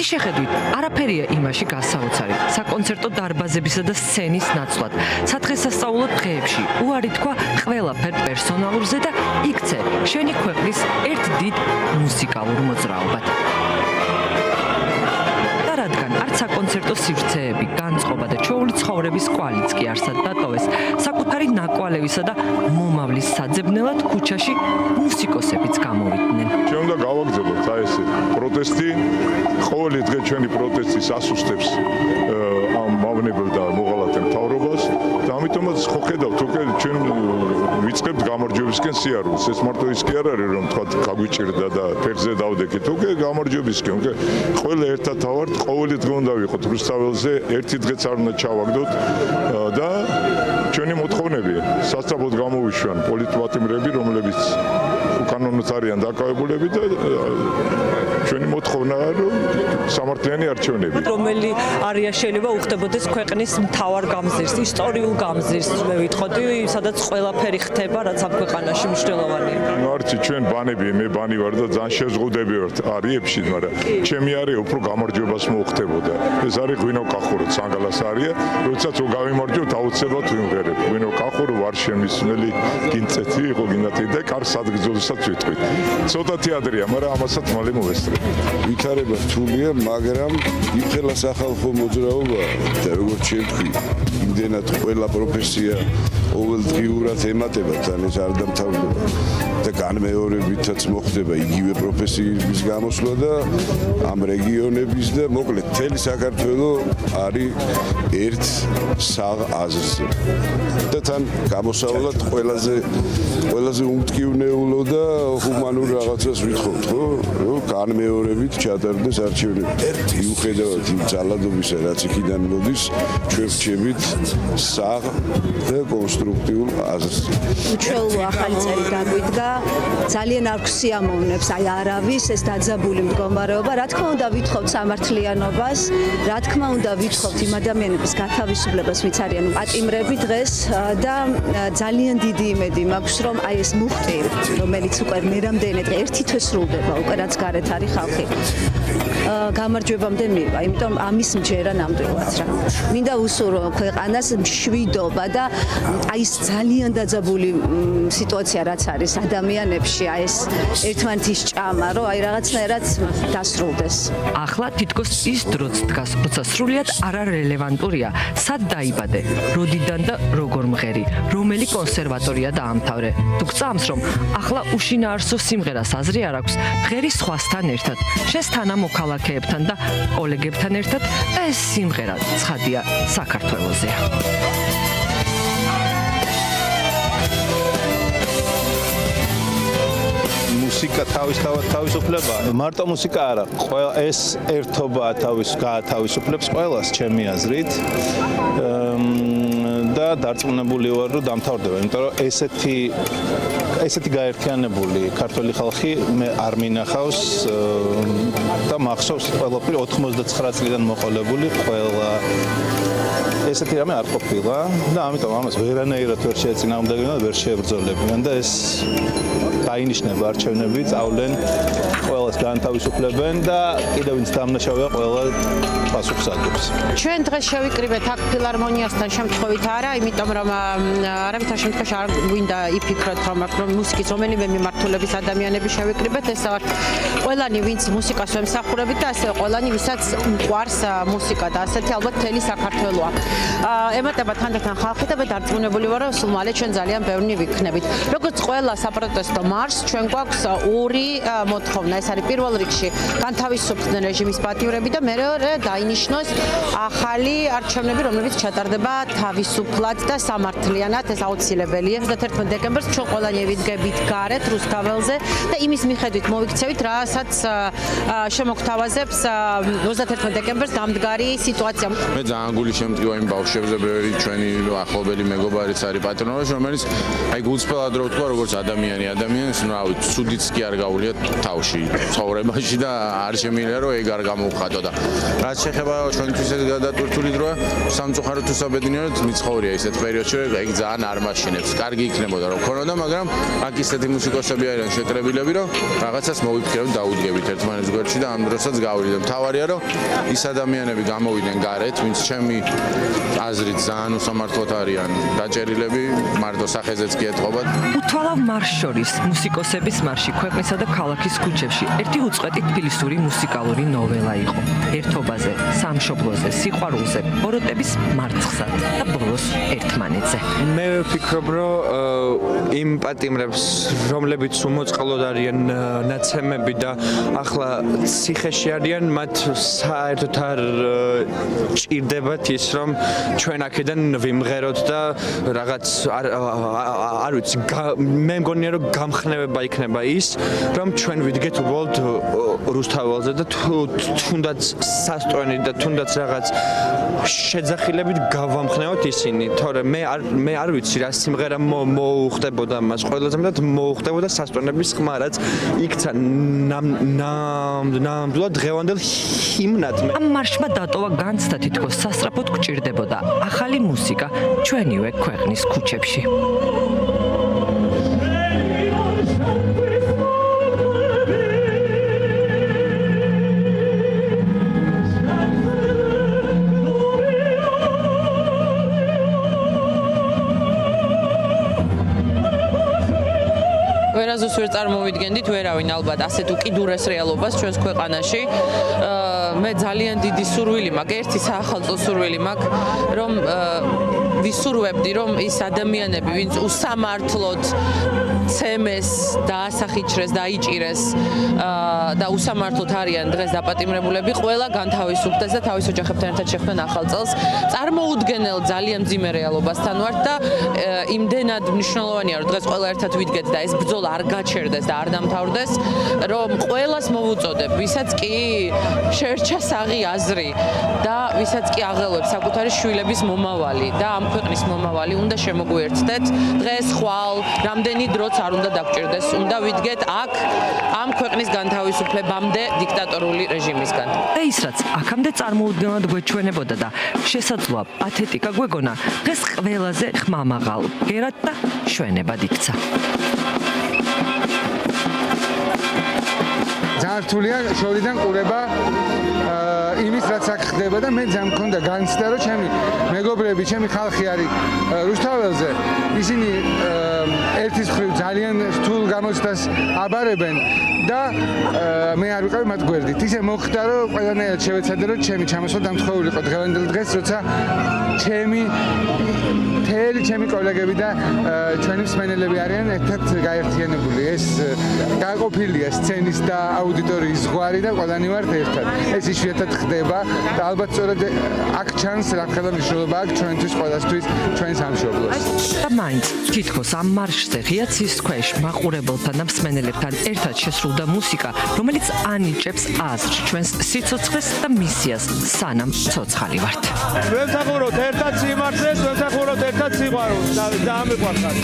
შეხედვით არაფერია იმაში გასაოცარი. საკონცერტო დარბაზებისა და სცენის ნაცვლად. სადღესასწაულო დღეებში უარი თქვა ყველაფერ პერსონალურზე და იქცე შენი ქვეყნის ერთ დიდ მუსიკალურ მოძრაობად. რადგან არც საკონცერტო სივრცეები, განწყობა და ჩვეული ცხოვრების კვალიც კი არსად დატოვეს, საკუთარი ნაკვალევისა და მომავლის საძებნელად ქუჩაში მუსიკოსებიც გამოვიდნენ. ჩვენ უნდა გავაგრძელოთ ეს პროტესტი, ყოველი დღე ჩვენი პროტესტი სასუსტებს ამ მავნებელ და მოღალატე მთავრობას და ამიტომაც ხო ხედავთ უკვე ჩვენ ვიწყებთ გამარჯვებისკენ სიარულს. ეს მარტო ის კი არ არის რომ თქვა გაგვიჭირდა და ფერზე დავდეკით, უკვე გამარჯვებისკენ, უკვე ყველა ერთად ვართ, ყოველი დღე უნდა ვიყოთ რუსთაველზე, ერთი დღეც არ უნდა ჩავაგდოთ და ჩვენი მოთხოვნები სასწრაფოდ გამოვიშვან პოლიტპატიმრები, რომლებიც უკანონოდ არიან დაკავებულები და ჩვენი მოთხოვნაა რომ სამართლიანი არჩევნები. რომელი არია შეიძლება უხდებოდეს ქვეყნის მთავარ გამზირს, ისტორიულ გამზირს, მე ვიტყოდი, სადაც ყველაფერი ხდება, რაც ამ ქვეყანაში მნიშვნელოვანია. არც ჩვენ ბანები, მე ბანი ვარ და ძალიან შეზღუდები ვართ არიებში, მაგრამ ჩემი არეა უფრო გამარჯვებას მოხდებოდა. ეს არის ღვინო კახურო, სანგალას არეა, როდესაც რომ გავიმარჯვებთ, აუცილებლად ვიმღერებ. ღვინო კახურო ვარ შემისმელი, გინწეთი იყო გინათი და კარს ადგილზესაც ვიტყვით. ცოტათი ადრეა, მაგრამ ამასაც მალე მოვესწრებ. ვითარება რთულია, მაგრამ იმხელა სახალხო მოძრაობა და როგორც შევთქვი, იმდენად ყველა პროფესია ყოველდღიურად ემატება თან ეს არ დამთავრდება და განმეორებითაც მოხდება იგივე პროფესიის გამოსვლა და ამ რეგიონების და მოკლედ მთელი საქართველოს არის ერთ საღ აზრზე და თან გამოსავლად ყველაზე უმტკივნეულო და ჰუმანურ რაღაცას ვითხოვთ, ხო? რომ განმეორებით ჩატარდეს არჩევნები. მიუხედავად იმ ძალადობისა, რაც იქიდან მოდის, ჩვენ ვრჩებით საღ და კონსტრუქტიულ აზრს. უჩვეულო ახალი წელი დაგვიდგა, ძალიან არ გვსიამოვნებს აი არავის ეს დაძაბული მდგომარეობა. რა თქმა უნდა ვითხოვთ სამართლიანობას, რა თქმა უნდა ვითხოვთ იმ ადამიანების გათავისუფლებას, ვინც არიან პატიმრები დღეს და ძალიან დიდი იმედი მაქვს, რომ აი ეს მუხტი, რომელიც უკვე მერამდენე დღე ერთი თვე სრულდება, უკვე რაც გარეთ არის ხალხი. გამარჯვებამდე მივა, იმიტომ ამის მჯერა ნამდვილად რა. მინდა უსურვო ქვეყანას მშვიდობა და აი ეს ძალიან დაძაბული სიტუაცია რაც არის ადამიანებში, აი ეს ერთმანეთის ჭამა, რომ აი რაღაცნაირად დასრულდეს. ახლა თითქოს ის დროც დგას, როცა სრულიად არარელევანტურია, სად დაიბადე, როდიდან და როგორ მღერი, რომელი კონსერვატორია დაამთავრე. თუ გწამს, რომ ახლა უშინაარსო სიმღერას აზრი არ აქვს, მღერი სხვასთან ერთად, შენს თანამოქალაქეებთან და კოლეგებთან ერთად და ეს სიმღერა ცხადია საქართველოსზეა. მუსიკა თავისუფლება, მარტო მუსიკა არა, ეს ერთობა გაათავისუფლებს ყველას ჩემი აზრით. და დარწმუნებული ვარ, რომ დამთავრდება, იმიტომ რომ ესეთი გაერთიანებული ქართველი ხალხი მე არ მინახავს და მახსოვს ყველაფერი 99 წლიდან მოყოლებული ყველა ესეთი რამე არ ყოფილა და ამიტომ ამას ვერანაირად ვერ შეეწინააღმდეგებიან და ვერ შეებრძოლებიან და ეს დაინიშნება არჩევნები, წავლენ ყველას განთავისუფლებენ და კიდევ ვინც დამნაშავეა ყველა პასუხს აგებს. ჩვენ დღეს შევიკრიბეთ აქ ფილარმონიასთან შემთხვევით არა, იმიტომ რომ არავითარ შემთხვევაში არ გვინდა იფიქროთ რომ მუსიკის რომელიმე მიმართულების ადამიანები შევიკრიბეთ, ეს ვართ ყველანი ვინც მუსიკას ვემსახურებით და ასევე ყველანი ვისაც უყვარს მუსიკა და ასეთი ალბათ მთელი საქართველოა. ემატება თანდათან ხალხი და მე დარწმუნებული ვარ, რომ სულ მალე ჩვენ ძალიან ბევრი ვიქნებით. როგორც ყველა საპროტესტო მარშს, ჩვენ გვაქვს ორი მოთხოვნა. ეს არის პირველ რიგში განთავისუფლდნენ რეჟიმის პატიმრები და მეორე დაინიშნოს ახალი არჩევნები, რომლებიც ჩატარდება თავისუფლად და სამართლიანად, ეს აუცილებელია. 31 დეკემბერს ჩვენ ყველანი ვიდგებით გარეთ რუსთაველზე და იმის მიხედვით მოვიქცევით, რასაც შემოგთავაზებს 31 დეკემბერს დამდგარი სიტუაცია. მე ძალიან გული შემდგება იმ ბავშვებზე ბევრი ჩვენი ახლობელი მეგობარიც არის პატრონობს, რომელიც აი გულწრფელად რო ვთქვა, როგორც ადამიანს, რა ვიცი, ცუდიც კი არ გაუვლია თავში, ცხოვრებაში და არ შემიძლია რომ ეგ არ გამოვხატო და რაც შეეხება ჩვენთვის ეს გადატვირთული დროა, სამწუხაროდ თუ საბედნიეროდ მიცხოვრია ისეთ პერიოდში, რომ ეგ ძალიან არ მაშინებს. კარგი იქნებოდა რომ ქონოდა, მაგრამ აქ ისეთი მუსიკოსები არიან შეკრებილები, რომ რაღაცას მოვიფიქრებთ დაუდგებით ერთმანეთს გვერდში და ამ დროსაც გავვრიდეთ. მთავარია რომ ის ადამიანები გამოვიდნენ გარეთ, ვინც ჩემი აზრით ძალიან უსამართლოდ არიან დაჭერილები, მარტო სახეზეც კი ეთყობათ. უთვალავ მარშ შორის მუსიკოსების მარში ქვეყნისა და ქალაქის ქუჩებში ერთი უწყვეტი თბილისური მუსიკალური ნოველა იყო. ერთობაზე, სამშობლოზე, სიყვარულზე, ბოროტების მარცხზე და ბოლოს ერთმანეთზე. მე ვფიქრობ, რომ იმ პატიმრებს, რომლებიც უმოწყალოდ არიან ნაცემები და ახლა ციხეში არიან, მათ საერთოდ არ ჭირდებათ ის, რომ ჩვენ აქედან ვიმღეროთ და რაღაც არ ვიცი, მე მგონია, რომ გამხნევება იქნება ის, რომ ჩვენ ვიდგეთ უბრალოდ რუსთაველზე და თუნდაც სასტვენი და თუნდაც რაღაც შეძახილებით გავამხნევოთ ისინი, თორემ მე არ ვიცი რა სიმღერა მოუხდებოდა მას ყველაზე მეტად მოუხდებოდა სასტვენების ხმა, რაც იქცა ნამდვილად დღევანდელ ჰიმნად. ამ მარშმა დატოვა განცდა თითქოს სასწრაფოდ გჭირდებოდა ახალი მუსიკა ჩვენივე ქვეყნის ქუჩებში. ვერაზუს ვერ წარმოვიდგენდით ვერავინ ალბათ ასეთ უკიდურეს რეალობას ჩვენს ქვეყანაში. მე ძალიან დიდი სურვილი მაქვს, ერთი საახალწლო სურვილი მაქვს, რომ ვისურვებდი, რომ ის ადამიანები, ვინც უსამართლოდ ცემეს, დაასახიჩრეს, დაიჭირეს და უსამართლოდ არიან დღეს დაპატიმრებულები, ყველა განთავისუფლდეს და თავის ოჯახებთან ერთად შეხვდნენ ახალ წელს. წარმოუდგენელ ძალიან მძიმე რეალობასთან ვართ და იმდენად მნიშვნელოვანია, რომ დღეს ყველა ერთად ვიდგეთ და ეს ბრძოლა არ გაჩერდეს და არ დამთავრდეს, რომ ყველას მოვუწოდებ, ვისაც კი შერჩა საღი აზრი და ვისაც კი აღელვებს საკუთარი შვილების მომავალი და ამ ქვეყნის მომავალი, უნდა შემოგვიერთდეთ. დღეს ხვალ რამდენი დროც არ უნდა დაგჭირდეს, უნდა ვიდგეთ აქ ამ ქვეყნის განთავისუფლებამდე დიქტატორული რეჟიმისგან. და ის რაც აქამდე წარმოუდგენლად გვეჩვენებოდა და შესაძლოა პათეტიკა გვეგონა, დღეს ყველაზე ხმამაღალ ბგერად და შვენებად იქცა. ძალიან რთულია შორიდან ყურება იმის რაც აქ ხდება და მე ძალიან მქონდა განცდა რომ ჩემი მეგობრები, ჩემი ხალხი არის რუსთაველზე, ისინი ერთის მხრივ ძალიან რთულ გამოცდას აბარებენ და მე არ ვიყავი მათ გვერდით. ისე მოხდა რომ ყველანაირად შევეცადე რომ ჩემი ჩამოსვლა დამთხოვილიყო დღევანდელ დღეს, როცა ჩემი კოლეგები და ჩვენი მსმენელები არიან ერთად გაერთიანებული. ეს გაყოფილია სცენის და აუდიტორიის ზღვარი და ყველანი ვართ ერთად. ეს იშვიათად ხდება და ალბათ სწორედ აქ ჩანს რა ხდება მნიშვნელობა აქ ჩვენთვის ყველასთვის ჩვენ სამშობლოს. და მაინც თითქოს ამ მარშზე ღია ცის ქვეშ მაყურებელთან და მსმენელებთან ერთად შესრულდა მუსიკა, რომელიც ანიჭებს აზრს ჩვენს სიცოცხლეს და მისიას სანამ ცოცხალი ვართ. ვემსახუროთ ერთად სიმართლეს, ვემსახუროთ ერთად სიყვარულს და ამიყვარხართ.